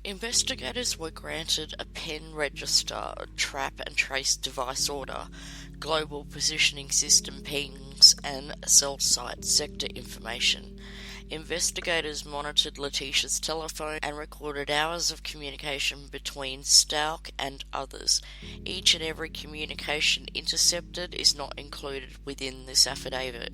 Investigators were granted a pen register, trap and trace device order, global positioning system pings, and cell site sector information. Investigators monitored LETECIA's telephone and recorded hours of communication between STAUCH and others. Each and every communication intercepted is not included within this affidavit.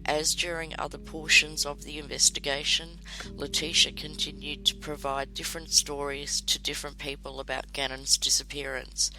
As during other portions of the investigation, LETECIA continued to provide different stories to different people about Gannon's disappearance.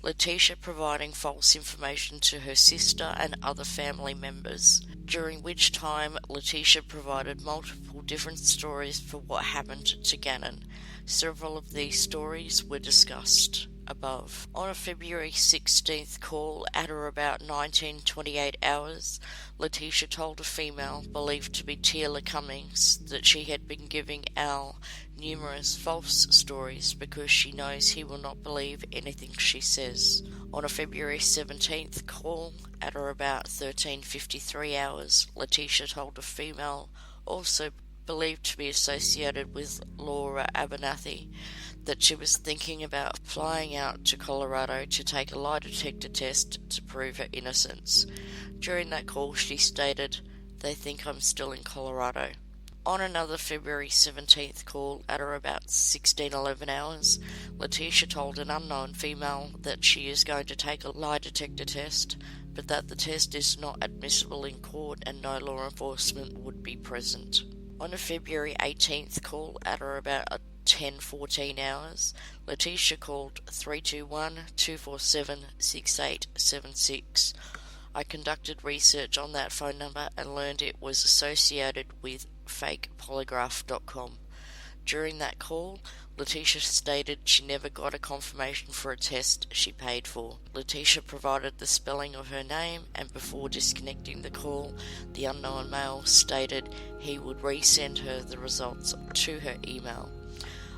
LETECIA providing false information to her sister and other family members, during which time LETECIA provided multiple different stories for what happened to Gannon. Several of these stories were discussed above. On a February 16th call at or about 19:28 hours, LETECIA told a female believed to be Tila Cummings that she had been giving Al numerous false stories because she knows he will not believe anything she says. On a February 17th call at or about 13:53 hours, LETECIA told a female also believed to be associated with Laura Abernathy that she was thinking about flying out to Colorado to take a lie detector test to prove her innocence. During that call she stated, "They think I'm still in Colorado." On another February 17th call at or about 16:11 hours, LETECIA told an unknown female that she is going to take a lie detector test, but that the test is not admissible in court and no law enforcement would be present. On a February 18th call at or about 10:14 hours, LETECIA called 321-247-6876. I conducted research on that phone number and learned it was associated with fakepolygraph.com. During that call, LETECIA stated she never got a confirmation for a test she paid for. LETECIA provided the spelling of her name, and before disconnecting the call, the unknown male stated he would resend her the results to her email.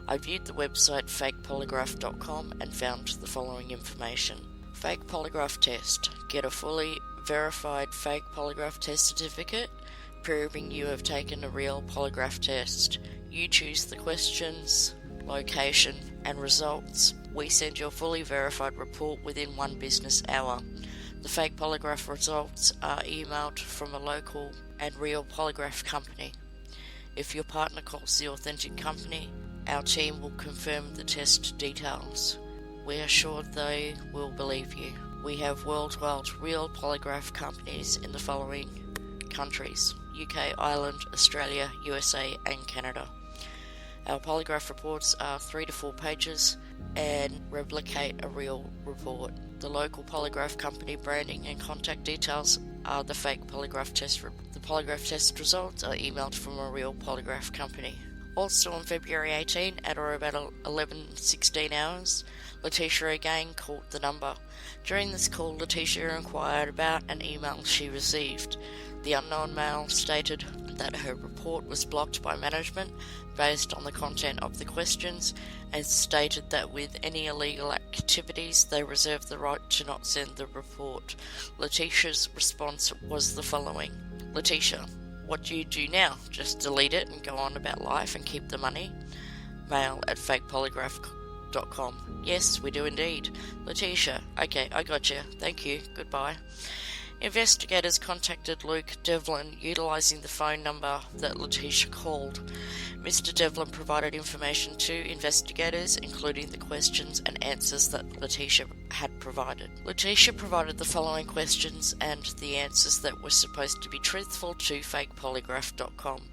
I viewed the website fakepolygraph.com and found the following information. Fake polygraph test. Get a fully verified fake polygraph test certificate proving you have taken a real polygraph test. You choose the questions, location, and results. We send your fully verified report within 1 business hour. The fake polygraph results are emailed from a local and real polygraph company. If your partner calls the authentic company, our team will confirm the test details. We are sure they will believe you. We have worldwide real polygraph companies in the following countries: UK, Ireland, Australia, USA, and Canada. Our polygraph reports are 3 to 4 pages and replicate a real report. The local polygraph company branding and contact details are the fake polygraph test. The polygraph test results are emailed from a real polygraph company. Also on February 18 at or about 11:16 hours, LETECIA again called the number. During this call, LETECIA inquired about an email she received. The unknown male stated that her report was blocked by management based on the content of the questions, and stated that with any illegal activities they reserve the right to not send the report. LETECIA's response was the following. LETECIA: what do you do now? Just delete it and go on about life and keep the money? Mail at fakepolygraph.com. Yes, we do indeed. LETECIA: okay, I got you. Thank you. Goodbye. Investigators contacted Luke Devlin utilising the phone number that LETECIA called. Mr. Devlin provided information to investigators, including the questions and answers that LETECIA had provided. LETECIA provided the following questions and the answers that were supposed to be truthful to fakepolygraph.com.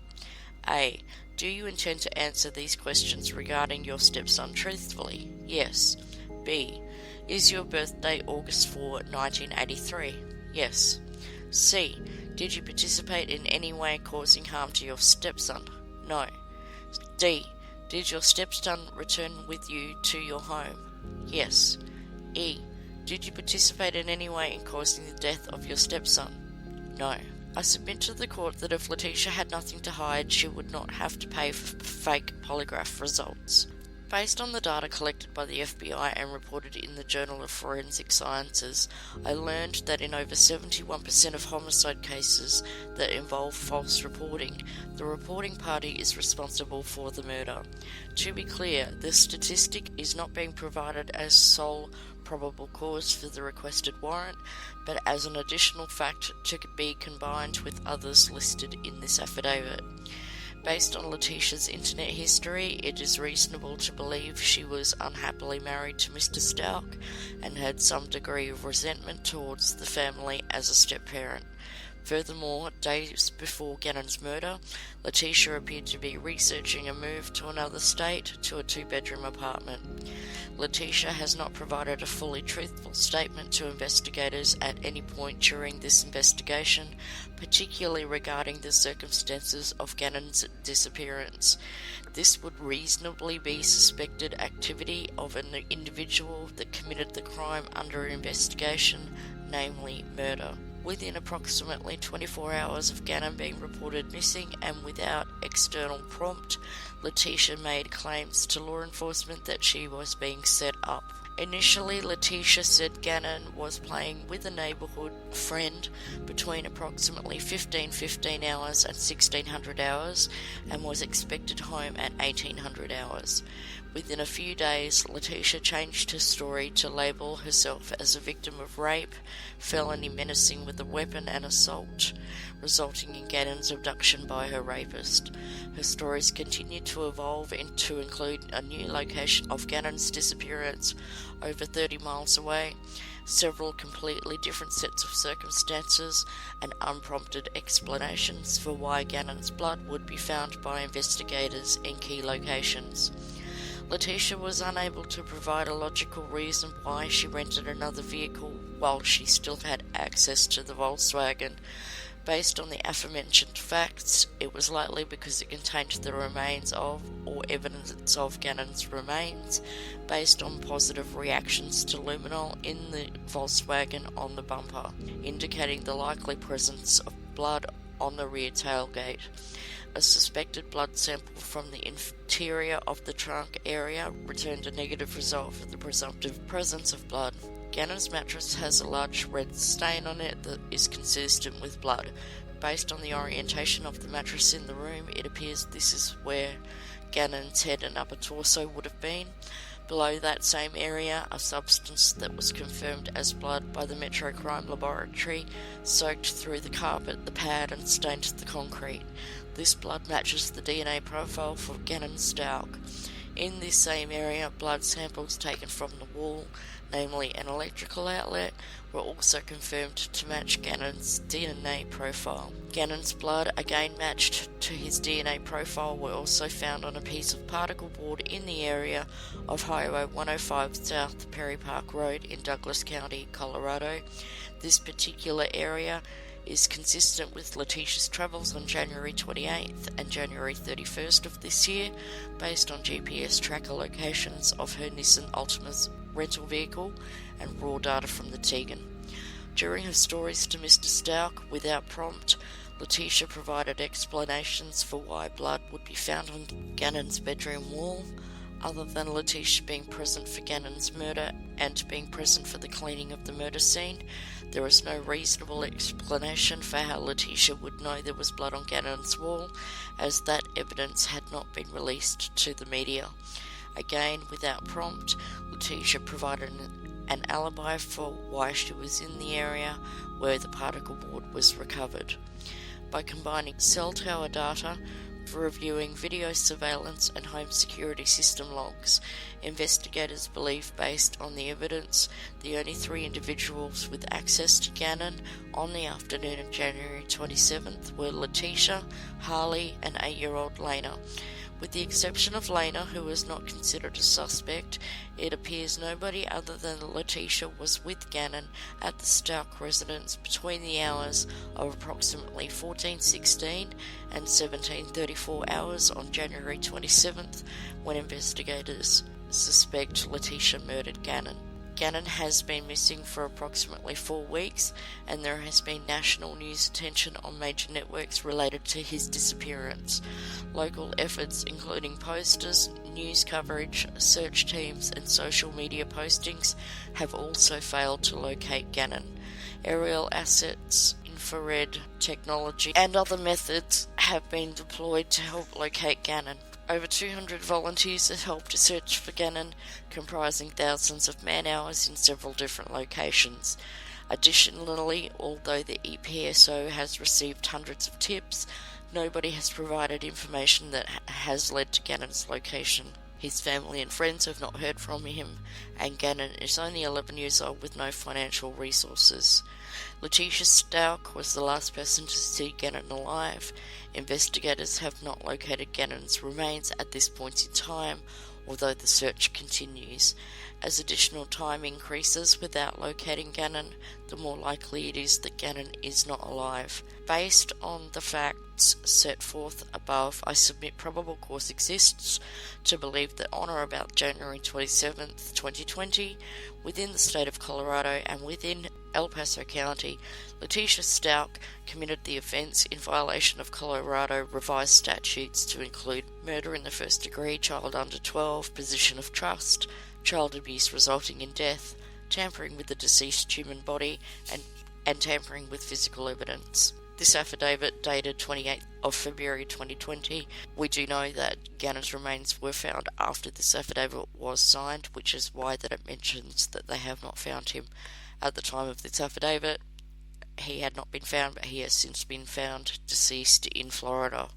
A. Do you intend to answer these questions regarding your stepson truthfully? Yes. B. Is your birthday August 4, 1983? Yes. C. Did you participate in any way causing harm to your stepson? No. D. Did your stepson return with you to your home? Yes. E. Did you participate in any way in causing the death of your stepson? No. I submit to the court that if LETECIA had nothing to hide, she would not have to pay for fake polygraph results. Based on the data collected by the FBI and reported in the Journal of Forensic Sciences, I learned that in over 71% of homicide cases that involve false reporting, the reporting party is responsible for the murder. To be clear, this statistic is not being provided as sole probable cause for the requested warrant, but as an additional fact to be combined with others listed in this affidavit. Based on LETECIA's internet history, it is reasonable to believe she was unhappily married to Mr. STAUCH and had some degree of resentment towards the family as a step-parent. Furthermore, days before Gannon's murder, LETECIA appeared to be researching a move to another state to a 2-bedroom apartment. LETECIA has not provided a fully truthful statement to investigators at any point during this investigation, particularly regarding the circumstances of Gannon's disappearance. This would reasonably be suspected activity of an individual that committed the crime under investigation, namely murder. Within approximately 24 hours of Gannon being reported missing and without external prompt, LETECIA made claims to law enforcement that she was being set up. Initially, LETECIA said Gannon was playing with a neighbourhood friend between approximately 15:15 hours and 1600 hours and was expected home at 1800 hours. Within a few days, LETECIA changed her story to label herself as a victim of rape, felony menacing with a weapon and assault, resulting in Gannon's abduction by her rapist. Her stories continued to evolve to include a new location of Gannon's disappearance over 30 miles away, several completely different sets of circumstances, and unprompted explanations for why Gannon's blood would be found by investigators in key locations. LETECIA was unable to provide a logical reason why she rented another vehicle while she still had access to the Volkswagen. Based on the aforementioned facts, it was likely because it contained the remains of, or evidence of, Gannon's remains, based on positive reactions to luminol in the Volkswagen on the bumper, indicating the likely presence of blood on the rear tailgate. A suspected blood sample from the interior of the trunk area returned a negative result for the presumptive presence of blood. Gannon's mattress has a large red stain on it that is consistent with blood. Based on the orientation of the mattress in the room, it appears this is where Gannon's head and upper torso would have been. Below that same area, a substance that was confirmed as blood by the Metro Crime Laboratory soaked through the carpet, the pad, and stained the concrete. This blood matches the DNA profile for Gannon STAUCH. In this same area, blood samples taken from the wall, namely an electrical outlet, were also confirmed to match Gannon's DNA profile. Gannon's blood, again matched to his DNA profile, were also found on a piece of particle board in the area of Highway 105 South Perry Park Road in Douglas County, Colorado. This particular area is consistent with LETECIA's travels on January 28th and January 31st of this year, based on GPS tracker locations of her Nissan Altima's rental vehicle and raw data from the Tegan. During her stories to Mr. STAUCH, without prompt, LETECIA provided explanations for why blood would be found on Gannon's bedroom wall. Other than LETECIA being present for Gannon's murder and being present for the cleaning of the murder scene, there is no reasonable explanation for how LETECIA would know there was blood on Gannon's wall, as that evidence had not been released to the media. Again, without prompt, LETECIA provided an alibi for why she was in the area where the particle board was recovered. By combining cell tower data, reviewing video surveillance and home security system logs, investigators believe, based on the evidence, the only 3 individuals with access to Gannon on the afternoon of January 27th were LETECIA, Harley, and 8-year-old Lena. With the exception of Lena, who was not considered a suspect, it appears nobody other than LETECIA was with Gannon at the STAUCH residence between the hours of approximately 14:16 and 17:34 hours on January 27th, when investigators suspect LETECIA murdered Gannon. Gannon has been missing for approximately 4 weeks, and there has been national news attention on major networks related to his disappearance. Local efforts, including posters, news coverage, search teams, and social media postings, have also failed to locate Gannon. Aerial assets, infrared technology, and other methods have been deployed to help locate Gannon. Over 200 volunteers have helped to search for Gannon, comprising thousands of man-hours in several different locations. Additionally, although the EPSO has received hundreds of tips, nobody has provided information that has led to Gannon's location. His family and friends have not heard from him, and Gannon is only 11 years old with no financial resources. LETECIA STAUCH was the last person to see Gannon alive. Investigators have not located Gannon's remains at this point in time, although the search continues. As additional time increases without locating Gannon, the more likely it is that Gannon is not alive. Based on the facts set forth above, I submit probable cause exists to believe that on or about January 27th, 2020, within the state of Colorado and within El Paso County, LETECIA STAUCH committed the offence in violation of Colorado revised statutes to include murder in the first degree, child under 12, position of trust, child abuse resulting in death, tampering with the deceased human body, and tampering with physical evidence. This affidavit dated 28th of February 2020. We do know that Gannon's remains were found after this affidavit was signed, which is why that it mentions that they have not found him. At the time of this affidavit, he had not been found, but he has since been found deceased in Florida.